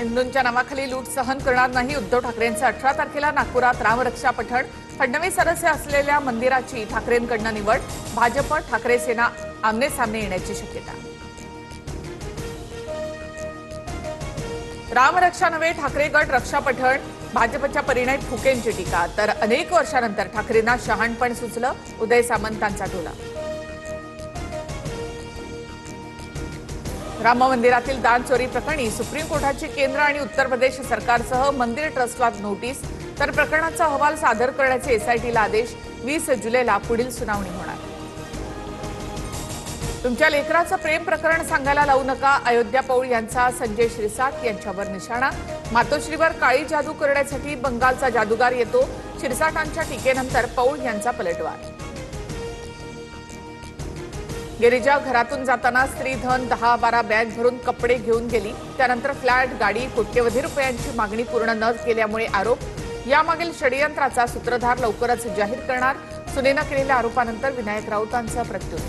हिंदूंच्या नावाखाली लूट सहन करणार नाही. उद्धव ठाकरेंचं 18 तारखेला नागपुरात रामरक्षा पठण. फडणवीस सदस्य असलेल्या मंदिराची ठाकरेंकडून निवड. भाजप ठाकरे सेना आमने-सामने येण्याची शक्यता. रामरक्षा नव्हे ठाकरे गट रक्षा पठण. भाजपच्या परिणय फुकेंची टीका. तर अनेक वर्षानंतर ठाकरेंना शहाणपण सुचलं. उदय सामंतांचा टोला. राम मंदिरातील दान चोरी प्रकरणी सुप्रीम कोर्टाची केंद्र आणि उत्तर प्रदेश सरकारसह मंदिर ट्रस्टला नोटीस. तर प्रकरणाचा अहवाल सादर करण्याचे एसआयटीला आदेश. 20 जुलैला पुढील सुनावणी होणार. तुमच्या लेकराचं प्रेम प्रकरण सांगायला लावू नका. अयोध्या पौळ यांचा संजय शिरसाट यांच्यावर निशाणा. मातोश्रीवर काळी जादू करण्यासाठी बंगालचा जादूगार येतो. शिरसाटांच्या टीकेनंतर पौळ यांचा पलटवार. गिरिजा घरातून जाताना स्त्री धन 10-12 बॅग भरून कपडे घेऊन गेली. त्यानंतर फ्लॅट, गाडी, कोट्यवधी रुपयांची मागणी पूर्ण न केल्यामुळे आरोप. यामागील षडयंत्राचा सूत्रधार लवकरच जाहीर करणार. सुनेनं केलेल्या आरोपानंतर विनायक राऊतांचा प्रत्युत्तर.